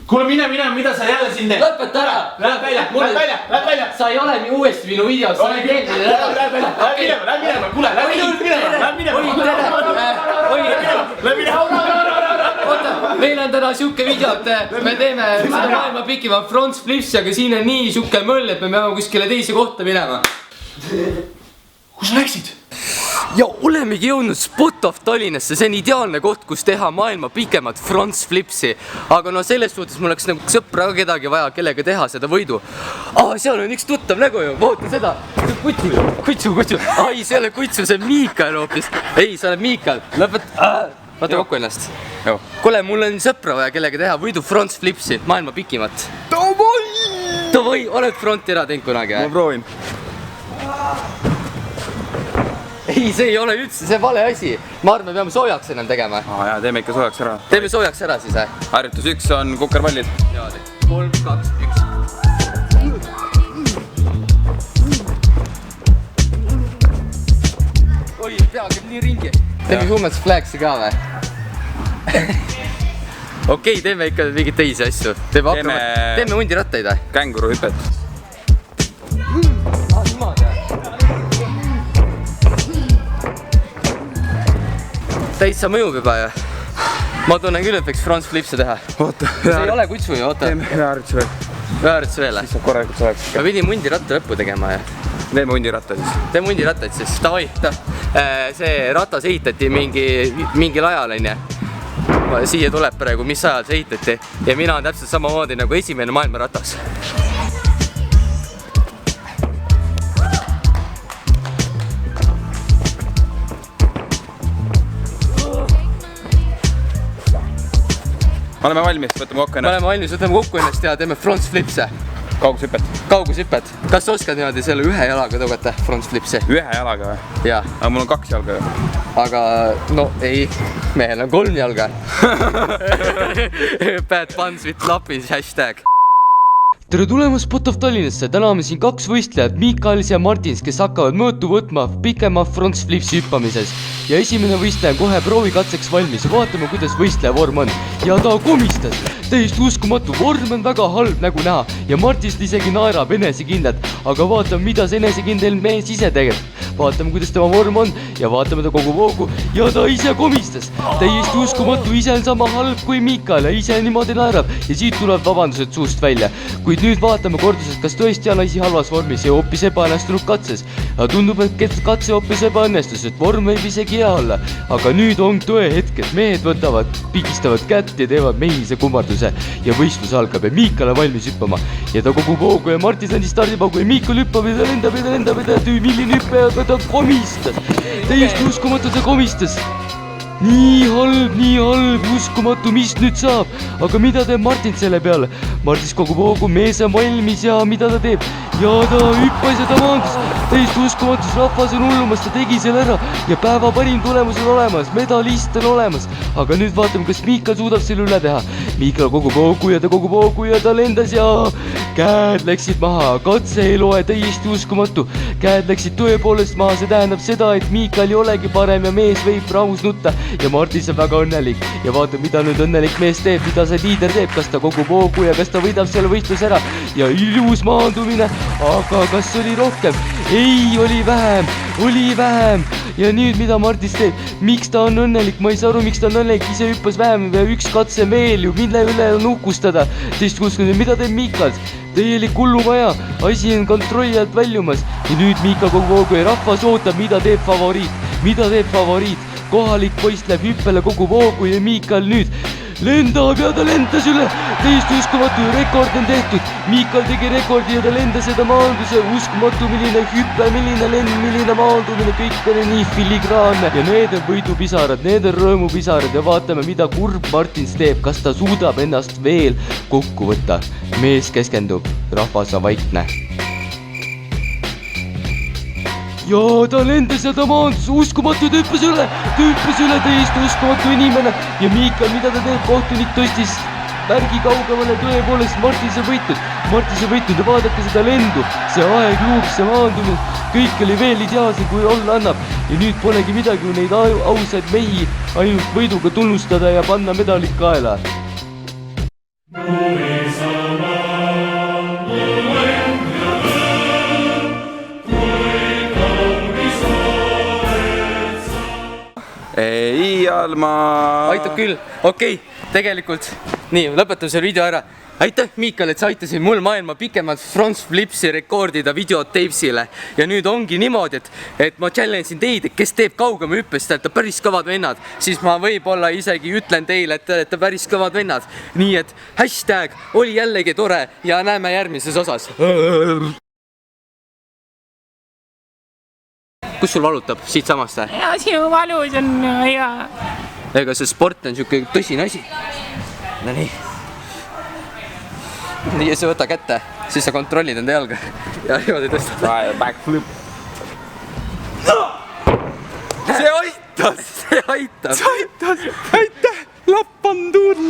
Kuule, mine, mida sa jälle siin teed? Lõpeta ära! Lähed välja! Sa ei ole nii uuesti minu videos. Lähed minema! Kuule, lähed minema! Oota, meil on täna siuke video, et me teeme seda maailma pikima front splifts, aga siin on nii siuke möll, et me peame kuskile teise kohta minema. Kus läksid? Ja olemegi jõudnud Spot of Tallinnasse, see on ideaalne koht, kus teha maailma pikemat front splipsi. Aga no selles suhtes mul oleks nagu sõpra ka kedagi vaja, kellega teha seda võidu. Seal on üks tuttav nägu ju, vaata seda. Kutsu. Ai, see ei ole Kutsu, see on Miikal hoopis. Ei, sa oled Miikal. Vaata kokku ennast. Kuule, mul on sõpra vaja, kellega teha võidu front splipsi, maailma pikimat. Davai, oled fronti ära teinud kunagi? Ma proovin. Ei, see ei ole üldse, see vale asi. Ma arvan, me peame soojaks enam tegema. Jaa, teeme ikka soojaks ära. Teeme soojaks ära siis, Harjutus 1 on kukerpallid. Jaa, 3, 2, 1. Oi, pea käib nii ringi. Teeme Hummels Flagsi ka või? Okei, teeme ikka mingid teisi asju. Teeme hundirattaid või? Känguru hüpet. Niimoodi. Täitsa mõjub juba ja ma tunnen küll, et võiks front splipsi teha. Oota. See ei ole Kutsu ju, oota. Teeme ühe harjutus veel. Ühe harjutus veel. Siis saab korralikult soojaks. Ma pidin hundiratta lõppu tegema ja. Teeme hundiratta siis. Teeme hundirattaid siis. Davai. See ratas ehitati mingil ajal, on ju. Siia tuleb praegu, mis ajal see ehitati. Ja mina on täpselt samamoodi nagu esimene maailmaratas. Oleme valmis, võtame kokku ennast. Oleme valmis, võtame kokku ennast ja teeme front splipse. Kaugushüpped. Kas sa oskad niimoodi selle ühe jalaga tõugata front splipsi? Ühe jalaga või? Jaa. Aga mul on 2 jalga ju. Aga no ei, mehel on 3 jalga. Bad puns with lapis, hashtag. Tere tulemast Spot of Tallinnasse, täna on siin 2 võistlejad, Miikalis ja Martins, kes hakkavad mõõtu võtma pikema front splipsi hüppamises. Ja esimene võistleja on kohe proovikatseks valmis ja vaatame, kuidas võistleja vorm on. Ja ta komistas, täiesti uskumatu, vorm on väga halb nägu näha ja Martins isegi naerab enesekindlalt. Aga vaatame, mida see enesekindel mees ise tegeleb. Vaatame, kuidas tema vorm on ja vaatame ta kogu voogu ja ta ise komistas. Täiesti uskumatu, ise on sama halb kui Miikal ja ise niimoodi naerab ja siit tuleb vabandused suust välja. Kuid nüüd vaatame korduselt, kas tõesti on asi halvas vormis ja hoopis ebaõnnestunud katses. Ja tundub, et katse hoopis ebaõnnestus, et vorm võib isegi hea olla. Aga nüüd on tõe hetk, et mehed pigistavad kätt ja teevad mehise kummarduse ja võistlus algab ja Miikal on valmis hüppama. Ja ta kogub hoogu ja Martins andis stardipaugu ja Miikal hüppab ja ta lendab ja milline hüppe, aga ta komistas. Täiesti uskumatu, ta komistas. Nii halb, uskumatu, mis nüüd saab? Aga mida teeb Martin selle peale? Martins kogub hoogu, mees on valmis ja mida ta teeb? Ja ta hüppas ja ta maandus. Täiesti uskumatus, rahvas on hullumas, ta tegi selle ära ja päeva parim tulemus on olemas, medalist on olemas. Aga nüüd vaatame, kas Miikal suudab selle üle teha. Miikal kogub hoogu ja ta lendas ja käed läksid maha. Katse ei loe, täiesti uskumatu. Käed läksid tõepoolest maha, see tähendab seda, et Miikal ei olegi parem ja mees võib rahus nutta. Ja Martins on väga õnnelik ja vaatab, mida nüüd õnnelik mees teeb, mida see liider teeb, kas ta kogub hoogu ja kas ta võidab selle võistluse ära. Ja ilus maandumine, aga kas oli rohkem? Ei, oli vähem. Ja nüüd mida Martins teeb? Miks ta on õnnelik? Ma ei saa aru, miks ta on õnnelik, ise hüppas vähem ja üks katse veel ju, mille üle on uhkustada. Teist kuskunud, mida teeb Miikal? Täielik hullumaja, asi on kontrolli alt väljumas ja nüüd Miikal kogub hoogu ja rahvas ootab, mida teeb favoriit. Kohalik poiss läheb hüppele kogu voogu ja Miikal nüüd lendab ja ta lendas üle. Täiesti uskumatu, rekord on tehtud. Miikal tegi rekordi ja ta lendas ja ta maandus ja uskumatu, milline hüppe, milline lend, milline maandumine, kõik on nii filigraanne. Ja need on võidupisarad, need on rõõmupisarad ja vaatame, mida kurb Martins teeb, kas ta suudab ennast veel kokku võtta. Mees keskendub, rahvas on vaikne. Ja ta lendas ja ta maandus, uskumatu, ta hüppas üle, täiesti uskumatu inimene. Ja Miikal, mida ta teeb, kohtunik tõstis värgi kaugemale, tõepoolest Martins on võitnud ja vaadake seda lendu, see aegluub, see maandumine, kõik oli veel ideaalsem, kui olla annab. Ja nüüd polegi midagi neid ausaid mehi ainult võiduga tunnustada ja panna medalid kaela. iial ma... Aitab küll, okei, tegelikult. Nii, lõpetame selle video ära. Aitäh, Miikal, et sa aitasid mul maailma pikemalt front flipsi rekordida videoteipsile. Ja nüüd ongi niimoodi, et ma challenge'in teid, et kes teeb kaugema hüppest, te olete päris kõvad vennad. Siis ma võib-olla isegi ütlen teile, et te olete päris kõvad vennad. Nii et hashtag oli jällegi tore ja näeme järgmises osas. Kus sul valutab? Siit samast? Ja sinu valus on hea. Ega see sport on siuke tõsine asi. No nii. Nii, ja sa võta kätte, siis sa kontrollid enda jalga. Ja niimoodi tõstad. Backflip. See aitas! See aitas! Aitäh! Lappanduur!